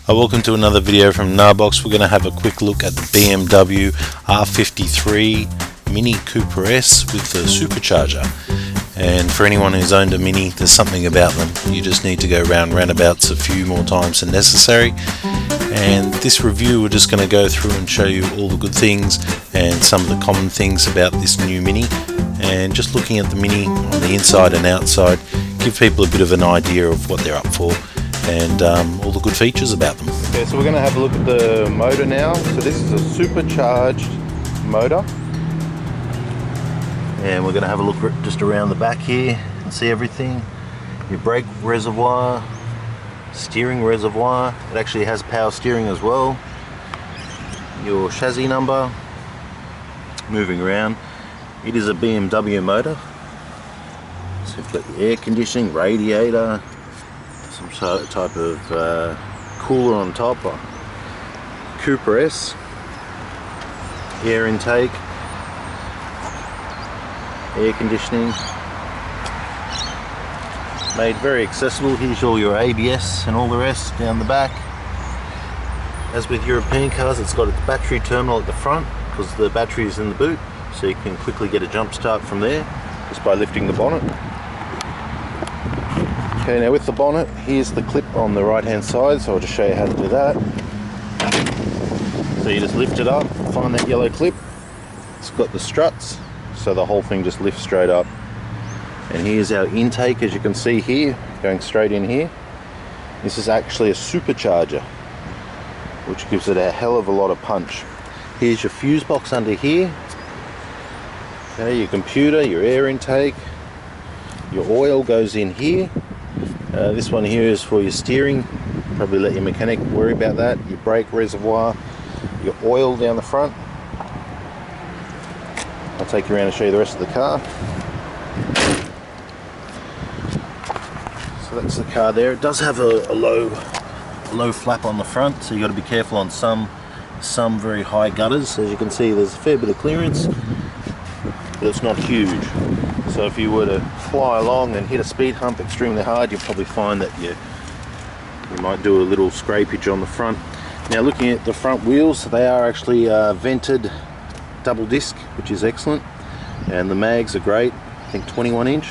Welcome to another video from Narbox. We're going to have a quick look at the BMW R53 Mini Cooper S with the supercharger. And for anyone who's owned a Mini, there's something about them. You just need to go round roundabouts a few more times than necessary. And this review, we're just going to go through and show you all the good things and some of the common things about this new Mini. And just looking at the Mini on the inside and outside, give people a bit of an idea of what they're up for and all the good features about them. Okay, so we're going to have a look at the motor now. So this is a supercharged motor. And we're going to have a look just around the back here and see everything. Your brake reservoir, steering reservoir, it actually has power steering as well. Your chassis number, moving around. It is a BMW motor. So you've got the air conditioning, radiator, some type of cooler on top. Cooper S, air intake, air conditioning, made very accessible. Here's all your ABS and all the rest down the back. As with European cars, it's got its battery terminal at the front because the battery is in the boot, so you can quickly get a jump start from there just by lifting the bonnet. Okay, now with the bonnet, here's the clip on the right hand side, so I'll just show you how to do that. So you just lift it up, find that yellow clip, it's got the struts, so the whole thing just lifts straight up. And here's our intake, as you can see here, going straight in here. This is actually a supercharger, which gives it a hell of a lot of punch. Here's your fuse box under here. Okay, your computer, your air intake, your oil goes in here. This one here is for your steering. Probably let your mechanic worry about that. Your brake reservoir, your oil down the front. I'll take you around and show you the rest of the car. So that's the car there. It does have a low flap on the front, so you've got to be careful on some very high gutters. As you can see, there's a fair bit of clearance, but it's not huge. So if you were to fly along and hit a speed hump extremely hard, you'll probably find that you might do a little scrapage on the front. Now looking at the front wheels, they are actually vented double disc, which is excellent, and the mags are great. I think 21-inch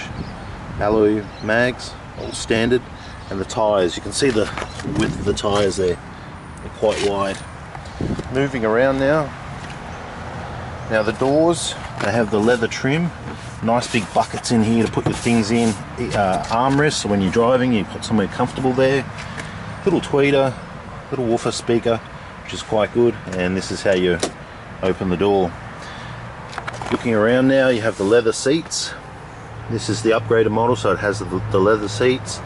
alloy mags, all standard. And the tyres, you can see the width of the tyres there, they're quite wide. Moving around now. Now the doors, they have the leather trim, nice big buckets in here to put your things in, armrests, so when you're driving you've got somewhere comfortable there. Little tweeter, little woofer speaker, which is quite good, and this is how you open the door. Looking around now, you have the leather seats. This is the upgraded model, so it has the leather seats.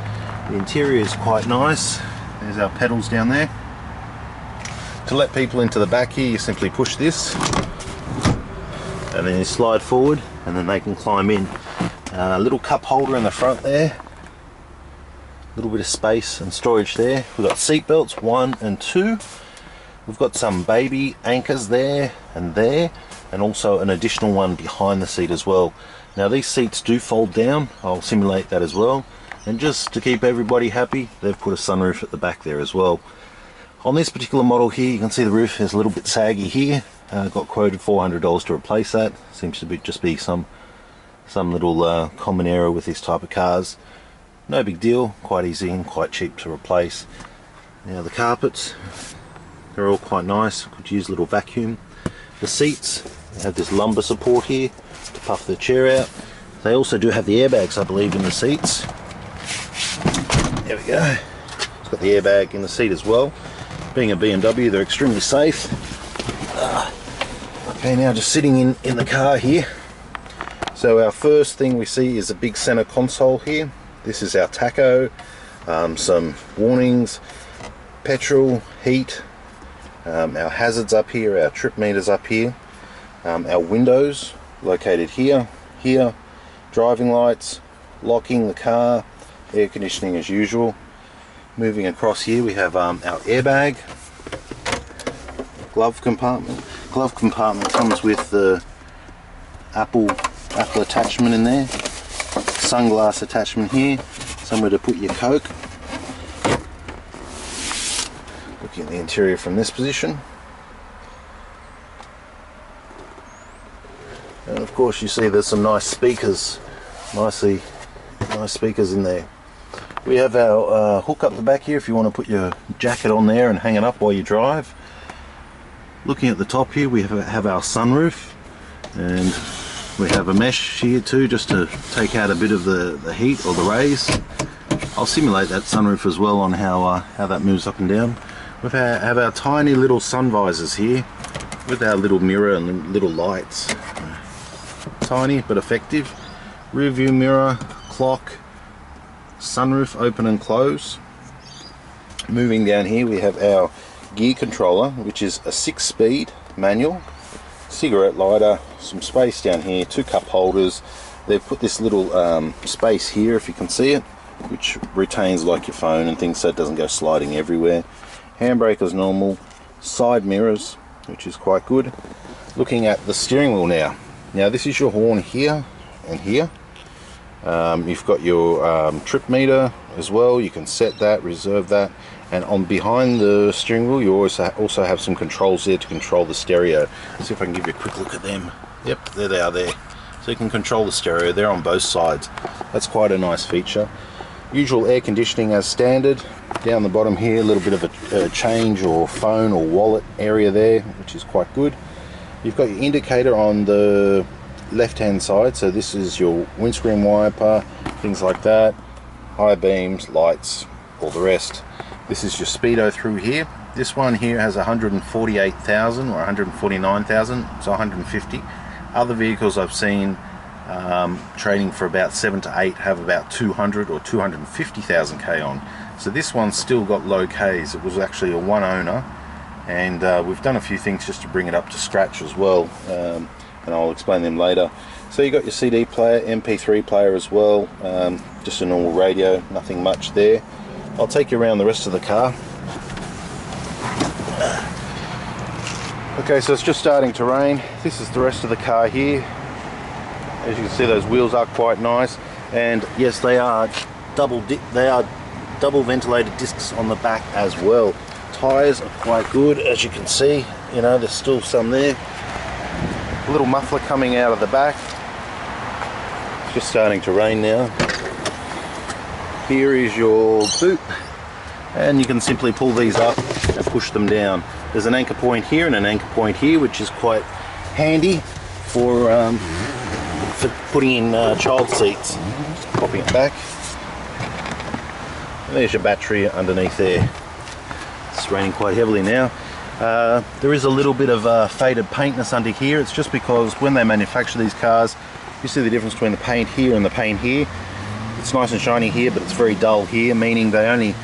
The interior is quite nice. There's our pedals down there. To let people into the back here, you simply push this and then you slide forward and then they can climb in. A little cup holder in the front there, a little bit of space and storage there. We've got seat belts 1 and 2. We've got some baby anchors there, and also an additional one behind the seat as well. Now these seats do fold down, I'll simulate that as well. And just to keep everybody happy, they've put a sunroof at the back there as well. On this particular model here, you can see the roof is a little bit saggy here. Got quoted $400 to replace that. Seems to just be some little common error with this type of cars. No big deal, quite easy and quite cheap to replace. Now the carpets, they're all quite nice, could use a little vacuum. The seats have this lumbar support here to puff the chair out. They also do have the airbags, I believe, in the seats. There we go. It's got the airbag in the seat as well. Being a BMW, they're extremely safe. Okay, now just sitting in the car here. So our first thing we see is a big center console here. This is our tacho, some warnings, petrol, heat, our hazards up here, our trip meters up here, our windows located here, driving lights, locking the car, air conditioning as usual. Moving across here, we have our airbag, glove compartment. Glove compartment comes with the Apple attachment in there, sunglass attachment here, somewhere to put your Coke. Looking at the interior from this position. And of course you see there's some nice speakers, nice speakers in there. We have our hook up the back here if you want to put your jacket on there and hang it up while you drive. Looking at the top here, we have our sunroof, and we have a mesh here too, just to take out a bit of the heat or the rays. I'll simulate that sunroof as well on how that moves up and down. We have our tiny little sun visors here with our little mirror and little lights. Tiny but effective. Rear view mirror, clock, sunroof open and close. Moving down here we have our gear controller, which is a 6-speed manual, cigarette lighter, some space down here, 2 cup holders. They've put this little space here, if you can see it, which retains like your phone and things so it doesn't go sliding everywhere. Handbrake as normal, side mirrors, which is quite good. Looking at the steering wheel now. Now this is your horn here and here. You've got your trip meter as well. You can set that, reserve that, and on behind the steering wheel you also have some controls there to control the stereo. Let's see if I can give you a quick look at them. Yep, there they are there. So you can control the stereo there on both sides. That's quite a nice feature. Usual air conditioning as standard. Down the bottom here, a little bit of a change or phone or wallet area there, which is quite good. You've got your indicator on the left hand side, so this is your windscreen wiper, things like that, high beams, lights, all the rest. This is your speedo through here. This one here has 148,000 or 149,000, so 150. Other vehicles I've seen trading for about 7 to 8 have about 200 or 250,000 K on. So this one's still got low Ks. It was actually a one owner, and we've done a few things just to bring it up to scratch as well, and I'll explain them later. So you got your CD player, MP3 player as well, just a normal radio, nothing much there. I'll take you around the rest of the car. Okay, so it's just starting to rain. This is the rest of the car here. As you can see, those wheels are quite nice, and yes, they are double ventilated discs on the back as well. Tires are quite good, as you can see. You know, there's still some there. A little muffler coming out of the back. It's just starting to rain now. Here is your boot, and you can simply pull these up and push them down. There's an anchor point here and an anchor point here, which is quite handy for putting in child seats. Just popping it back. And there's your battery underneath there. It's raining quite heavily now. There is a little bit of faded paintness under here. It's just because when they manufacture these cars, you see the difference between the paint here and the paint here. It's nice and shiny here, but it's very dull here, meaning they only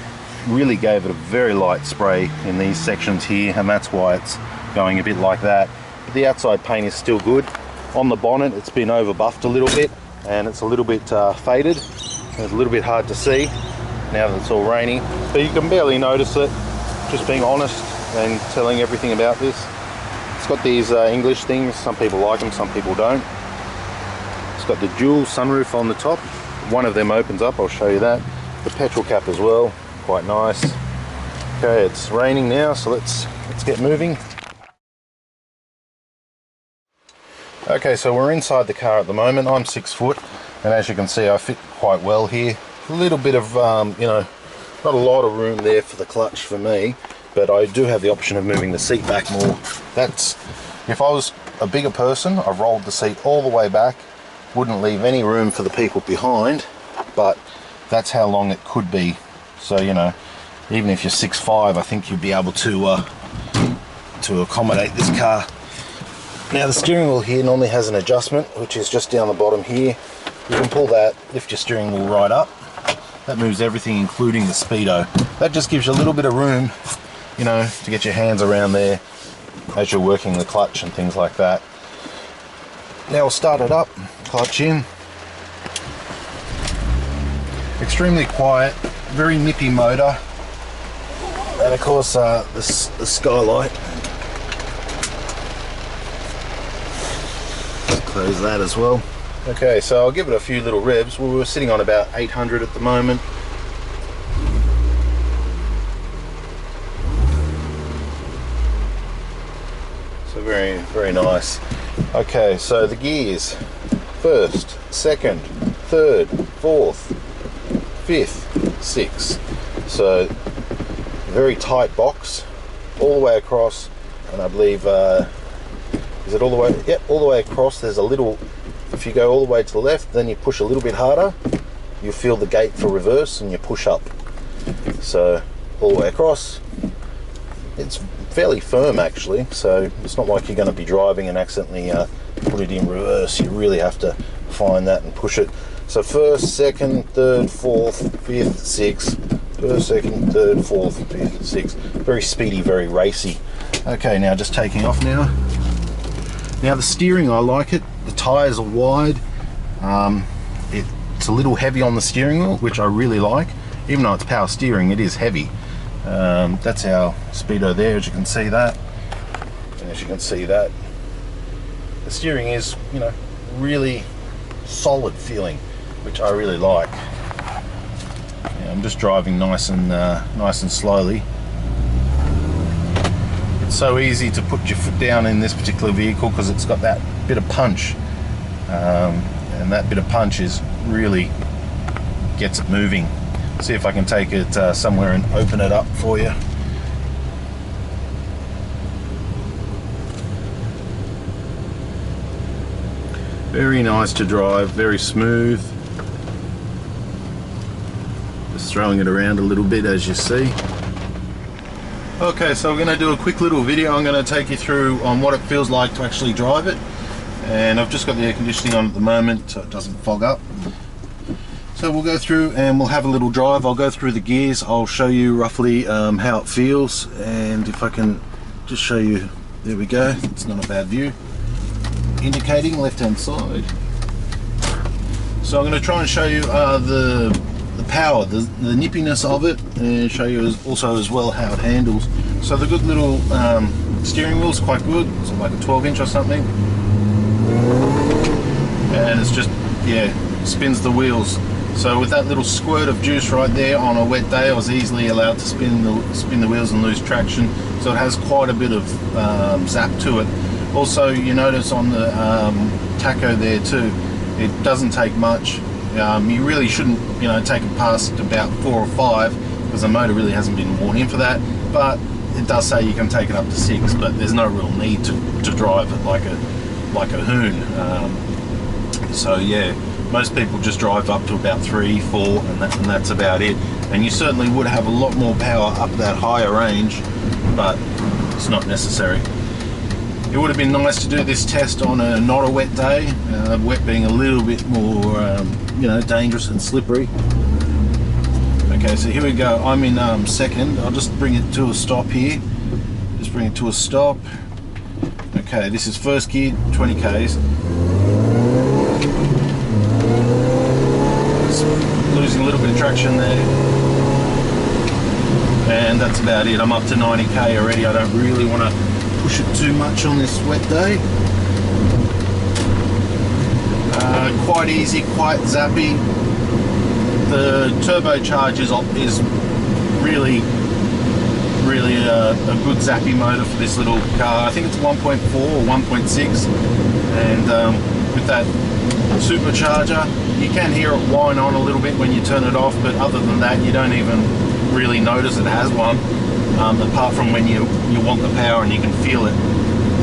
really gave it a very light spray in these sections here, and that's why it's going a bit like that. But the outside paint is still good. On the bonnet, it's been over buffed a little bit, and it's a little bit faded. It's a little bit hard to see now that it's all raining, but you can barely notice it, just being honest and telling everything about this. It's got these English things. Some people like them, some people don't. It's got the dual sunroof on the top. One of them opens up, I'll show you that. The petrol cap as well, quite nice. Okay, it's raining now, so let's get moving. Okay, so we're inside the car at the moment. I'm 6 foot, and as you can see, I fit quite well here. A little bit of, you know, not a lot of room there for the clutch for me, but I do have the option of moving the seat back more. That's, if I was a bigger person, I rolled the seat all the way back, wouldn't leave any room for the people behind, but that's how long it could be. So, you know, even if you're 6'5", I think you'd be able to accommodate this car. Now the steering wheel here normally has an adjustment, which is just down the bottom here. You can pull that, lift your steering wheel right up. That moves everything, including the speedo. That just gives you a little bit of room, you know, to get your hands around there as you're working the clutch and things like that. Now we'll start it up, clutch in. Extremely quiet, very nippy motor. And of course the skylight. Close that as well. Okay, so I'll give it a few little revs. Well, we're sitting on about 800 at the moment. So very, very nice. Okay, so the gears: first, second, third, fourth, fifth, sixth. So very tight box all the way across, and I believe is it all the way? Yep, all the way across. There's a little, if you go all the way to the left, then you push a little bit harder, you feel the gate for reverse and you push up. So all the way across, it's fairly firm actually, so it's not like you're going to be driving and accidentally put it in reverse. You really have to find that and push it. So first, second, third, fourth, fifth, sixth. First, second, third, fourth, fifth, sixth. Very speedy, very racy. Okay, now just taking off now. Now the steering, I like it. The tyres are wide. It's a little heavy on the steering wheel, which I really like. Even though it's power steering, it is heavy. That's our speedo there, as you can see that. And as you can see that, the steering is, you know, really solid feeling, which I really like. Yeah, I'm just driving nice and slowly. It's so easy to put your foot down in this particular vehicle because it's got that bit of punch, and that bit of punch is really gets it moving. See if I can take it somewhere and open it up for you. Very nice to drive, very smooth. Just throwing it around a little bit, as you see. Okay, so we're going to do a quick little video. I'm going to take you through on what it feels like to actually drive it. And I've just got the air conditioning on at the moment so it doesn't fog up. So we'll go through and we'll have a little drive. I'll go through the gears. I'll show you roughly how it feels, and if I can just show you, there we go. It's not a bad view. Indicating left hand side. So I'm going to try and show you the power, the nippiness of it, and show you also as well how it handles. So the good little steering wheel is quite good. It's like a 12-inch or something, and it's just, yeah, spins the wheels. So with that little squirt of juice right there on a wet day, I was easily allowed to spin the wheels and lose traction. So it has quite a bit of zap to it. Also, you notice on the tacho there too, it doesn't take much. You really shouldn't, you know, take it past about 4 or 5 because the motor really hasn't been worn in for that. But it does say you can take it up to 6, but there's no real need to drive it like a hoon. So yeah. Most people just drive up to about 3, 4, and that's about it. And you certainly would have a lot more power up that higher range, but it's not necessary. It would have been nice to do this test on not a wet day, wet being a little bit more, you know, dangerous and slippery. Okay, so here we go. I'm in second. I'll just bring it to a stop here. Just bring it to a stop. Okay, this is first gear, 20 Ks. Losing a little bit of traction there, and that's about it. I'm up to 90k already. I don't really want to push it too much on this wet day. Quite easy, quite zappy. The turbocharge is really a good zappy motor for this little car. I think it's 1.4 or 1.6, and with that supercharger, you can hear it whine on a little bit when you turn it off, but other than that, you don't even really notice it has one, apart from when you want the power and you can feel it.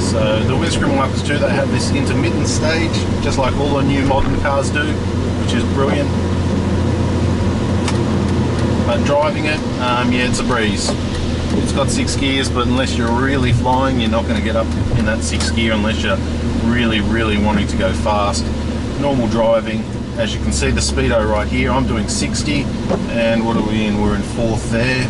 So the windscreen wipers too, they have this intermittent stage, just like all the new modern cars do, which is brilliant. But driving it, yeah, it's a breeze. It's got 6 gears, but unless you're really flying, you're not going to get up in that 6th gear unless you're really wanting to go fast. Normal driving, as you can see the speedo right here, I'm doing 60, and what are we in? We're in 4th there,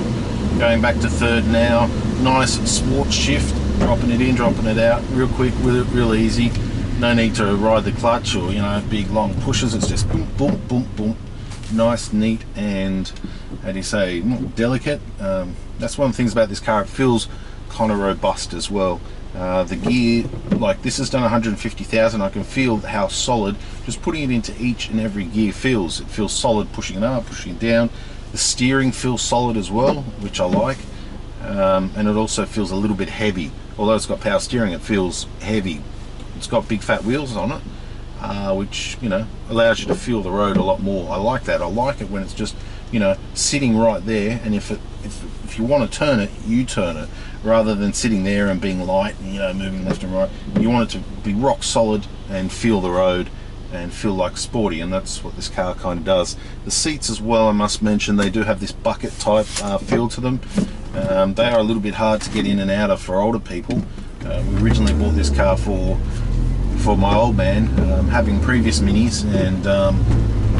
going back to 3rd now. Nice swart shift, dropping it in, dropping it out real quick with it, real easy. No need to ride the clutch or, you know, big long pushes. It's just boom boom boom boom, nice, neat, and how do you say, not delicate. That's one of the things about this car, it feels kind of robust as well. The gear, like this has done 150,000. I can feel how solid just putting it into each and every gear feels. It feels solid pushing it up, pushing it down. The steering feels solid as well, which I like. and it also feels a little bit heavy. Although it's got power steering, it feels heavy. It's got big fat wheels on it, which, you know, allows you to feel the road a lot more. I like that. I like it when it's just, you know, sitting right there, and if you want to turn it, you turn it, rather than sitting there and being light and, you know, moving left and right. You want it to be rock solid and feel the road and feel like sporty, and that's what this car kind of does. The seats as well, I must mention, they do have this bucket type feel to them. They are a little bit hard to get in and out of for older people. We originally bought this car for my old man, having previous minis, and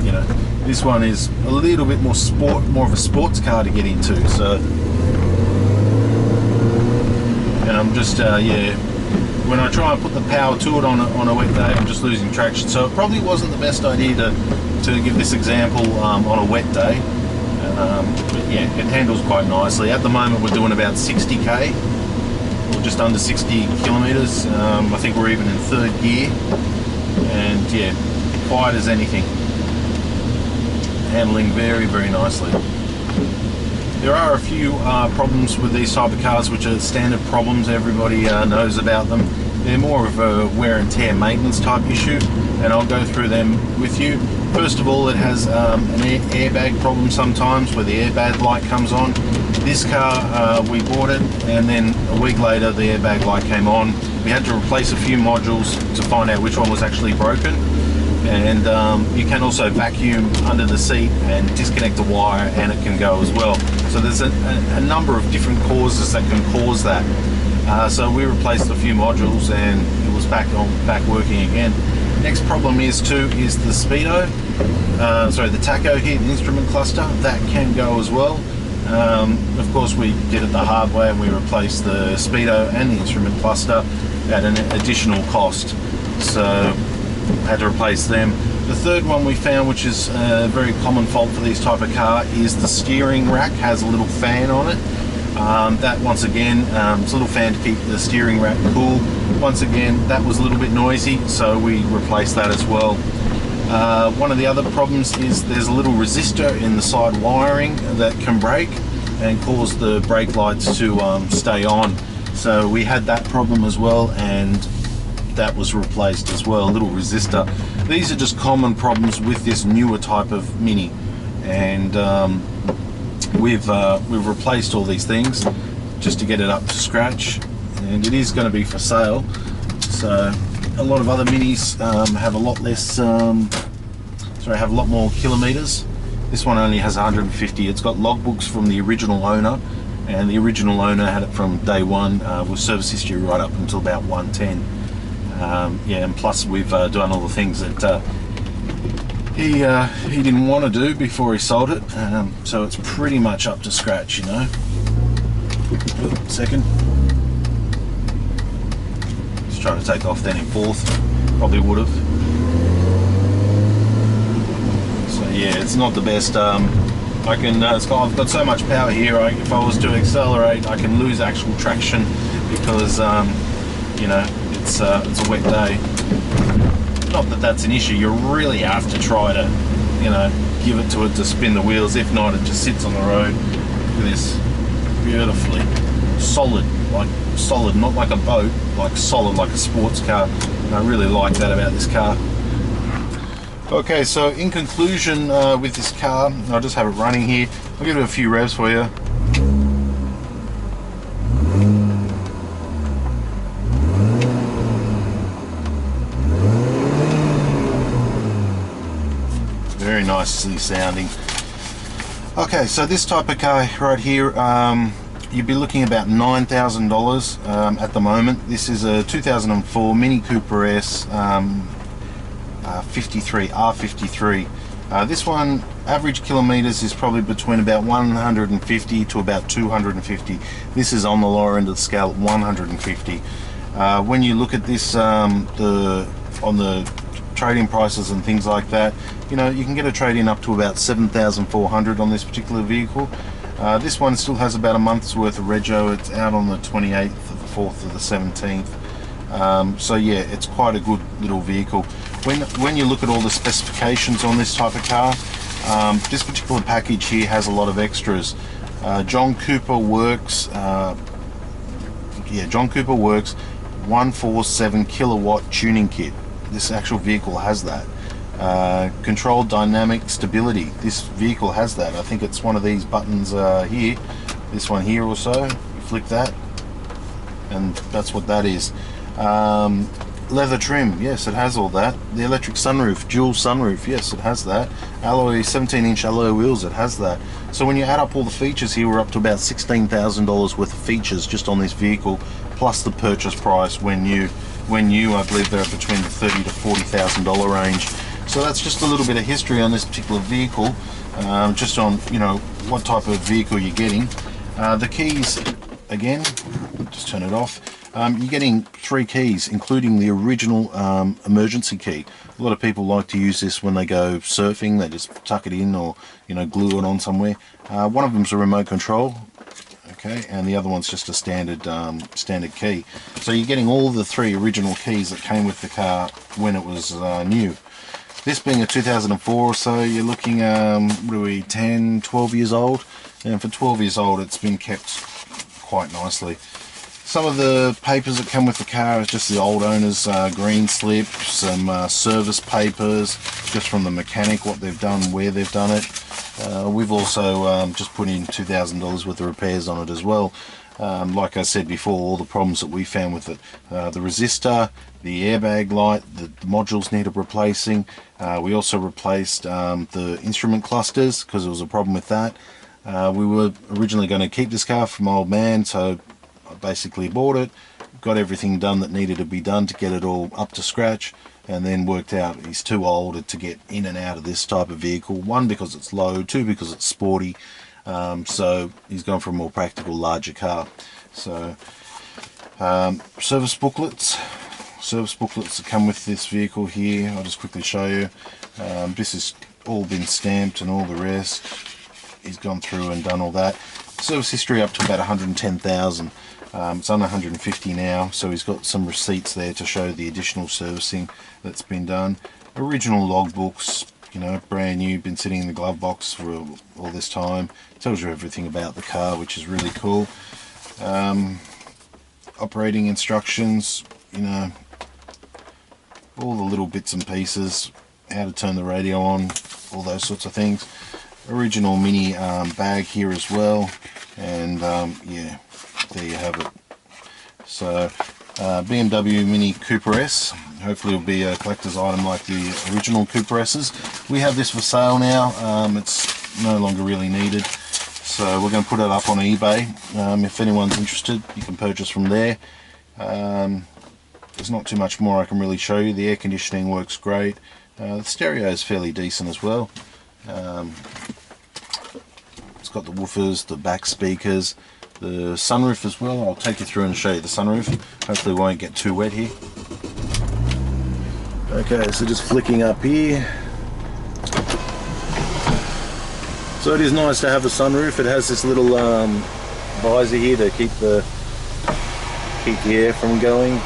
you know, this one is a little bit more of a sports car to get into. So, and I'm just yeah, when I try and put the power to it on a wet day, I'm just losing traction. So it probably wasn't the best idea to give this example on a wet day. But yeah, it handles quite nicely. At the moment we're doing about 60k, or just under 60 kilometers. I think we're even in third gear, and yeah, quiet as anything. Handling very, very nicely. There are a few problems with these type of cars, which are standard problems. Everybody knows about them. They're more of a wear and tear maintenance type issue, and I'll go through them with you. First of all, it has an airbag problem sometimes, where the airbag light comes on. This car, we bought it, and then a week later the airbag light came on. We had to replace a few modules to find out which one was actually broken. And you can also vacuum under the seat and disconnect the wire, and it can go as well. So there's a number of different causes that can cause that. So we replaced a few modules, and it was back working again. Next problem is the speedo, the tacho here, the instrument cluster, that can go as well. Of course, we did it the hard way, and we replaced the speedo and the instrument cluster at an additional cost. So had to replace them. The third one we found, which is a very common fault for these type of car, is the steering rack has a little fan on it. That, once again, it's a little fan to keep the steering rack cool. Once again, that was a little bit noisy, so we replaced that as well. One of the other problems is there's a little resistor in the side wiring that can break and cause the brake lights to stay on. So we had that problem as well, and that was replaced as well, a little resistor. These are just common problems with this newer type of Mini, and we've replaced all these things just to get it up to scratch, and it is going to be for sale. So a lot of other Minis have a lot less, have a lot more kilometers. This one only has 150. It's got logbooks from the original owner, and the original owner had it from day one, with service history right up until about 110. Yeah, and plus we've done all the things that he didn't want to do before he sold it, so it's pretty much up to scratch, you know. Second, just trying to take off then in fourth, probably would have. So yeah, it's not the best. I can, I've got so much power here. If I was to accelerate, I can lose actual traction because you know, it's a wet day. Not that that's an issue. You really have to try to, you know, give it to it to spin the wheels. If not, it just sits on the road. Look at this, beautifully solid, like solid, not like a boat, like solid, like a sports car. And I really like that about this car. Okay, so in conclusion with this car, I'll just have it running here. I'll give it a few revs for you. Very nicely sounding. Okay, so this type of car right here, you'd be looking about $9,000 at the moment. This is a 2004 Mini Cooper S 53, R53. This one, average kilometers is probably between about 150 to about 250. This is on the lower end of the scale at 150. When you look at this, on the trade-in prices and things like that, you know, you can get a trade-in up to about 7,400 on this particular vehicle. This one still has about a month's worth of rego. It's out on the 28th of the 4th of the 17th. So yeah, it's quite a good little vehicle. When you look at all the specifications on this type of car, this particular package here has a lot of extras. John Cooper Works, John Cooper Works 147 kilowatt tuning kit. This actual vehicle has that. Controlled dynamic stability. This vehicle has that. I think it's one of these buttons here, this one here or so. You flick that, and that's what that is. Leather trim, yes, it has all that. The electric sunroof, dual sunroof, yes, it has that. Alloy, 17-inch alloy wheels, it has that. So when you add up all the features here, we're up to about $16,000 worth of features just on this vehicle, plus the purchase price when new. I believe they're between the $30,000 to $40,000 range. So that's just a little bit of history on this particular vehicle, just on, you know, what type of vehicle you're getting. The keys, again, just turn it off. You're getting 3 keys, including the original emergency key. A lot of people like to use this when they go surfing. They just tuck it in, or, you know, glue it on somewhere. One of them's a remote control, okay, and the other one's just a standard key. So you're getting all the 3 original keys that came with the car when it was new. This being a 2004 or so, you're looking, what are we, 10, 12 years old? And for 12 years old, it's been kept quite nicely. Some of the papers that come with the car is just the old owner's green slip, some service papers, just from the mechanic, what they've done, where they've done it. We've also just put in $2,000 worth of repairs on it as well. Like I said before, all the problems that we found with it. The resistor, the airbag light, the modules needed replacing. We also replaced the instrument clusters because there was a problem with that. We were originally going to keep this car from my old man, so I basically bought it, got everything done that needed to be done to get it all up to scratch, and then worked out he's too old to get in and out of this type of vehicle. 1, because it's low, 2, because it's sporty. So he's gone for a more practical, larger car. So service booklets that come with this vehicle here, I'll just quickly show you. This has all been stamped and all the rest. He's gone through and done all that. Service history up to about 110,000. It's under 150 now, so he's got some receipts there to show the additional servicing that's been done. Original logbooks, you know, brand new, been sitting in the glove box for all this time. Tells you everything about the car, which is really cool. Operating instructions, you know, all the little bits and pieces, how to turn the radio on, all those sorts of things. Original mini bag here as well, and yeah, there you have it. So BMW Mini Cooper S, hopefully it'll be a collector's item like the original Cooper S's. We have this for sale now. It's no longer really needed, so we're going to put it up on eBay. If anyone's interested, you can purchase from there. There's not too much more I can really show you. The air conditioning works great. The stereo is fairly decent as well. It's got the woofers, the back speakers, the sunroof as well. I'll take you through and show you the sunroof. Hopefully it won't get too wet here. Okay, so just flicking up here. So it is nice to have a sunroof. It has this little visor here to keep the air from going.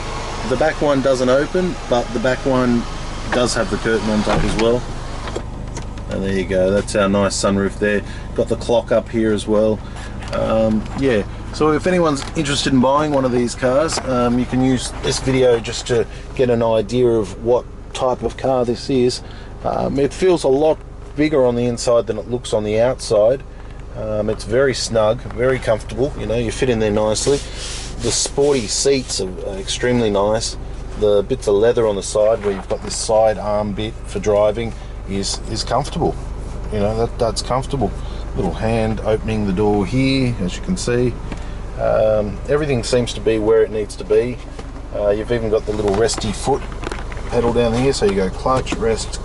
The back one doesn't open, but the back one does have the curtain on top as well. And there you go, that's our nice sunroof there. Got the clock up here as well. Yeah, so if anyone's interested in buying one of these cars, you can use this video just to get an idea of what type of car this is. It feels a lot bigger on the inside than it looks on the outside. It's very snug, very comfortable, you know, you fit in there nicely. The sporty seats are extremely nice. The bits of leather on the side where you've got this side arm bit for driving is comfortable. You know, that's comfortable. Little hand opening the door here, as you can see. Everything seems to be where it needs to be. You've even got the little resty foot pedal down here, so you go clutch, rest,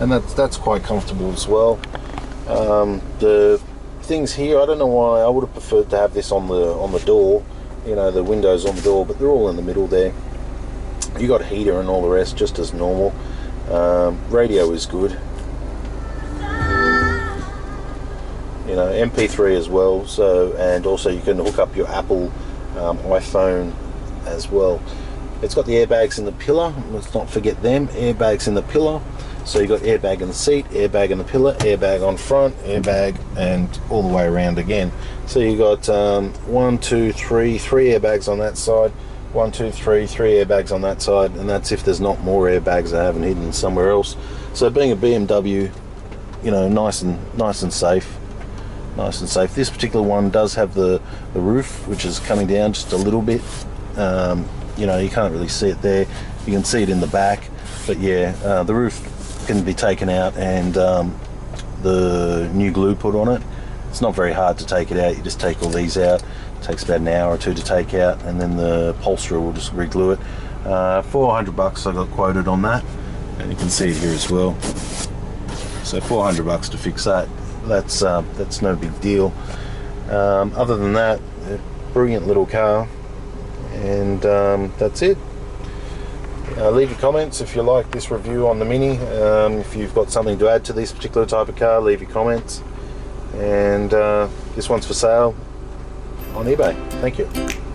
and that's quite comfortable as well. The things here, I don't know why I would have preferred to have this on the door, you know, the windows on the door, but they're all in the middle there. You got heater and all the rest just as normal. Radio is good, you know, MP3 as well. So, and also you can hook up your Apple iPhone as well. It's got the airbags in the pillar, let's not forget them, airbags in the pillar. So you got airbag in the seat, airbag in the pillar, airbag on front, airbag, and all the way around again. So you got 1, 2, 3 airbags on that side, 1, 2, 3 airbags on that side, and that's if there's not more airbags I haven't hidden somewhere else. So being a BMW, you know, nice and safe. Nice and safe. This particular one does have the roof, which is coming down just a little bit. You know, you can't really see it there. You can see it in the back, but yeah, the roof can be taken out and the new glue put on it. It's not very hard to take it out. You just take all these out. It takes about an hour or two to take out, and then the upholsterer will just re-glue it. $400 I got quoted on that, and you can see it here as well. So $400 to fix that. That's no big deal. Other than that, brilliant little car, and that's it. Leave your comments if you like this review on the Mini. If you've got something to add to this particular type of car, leave your comments. And this one's for sale on eBay. Thank you.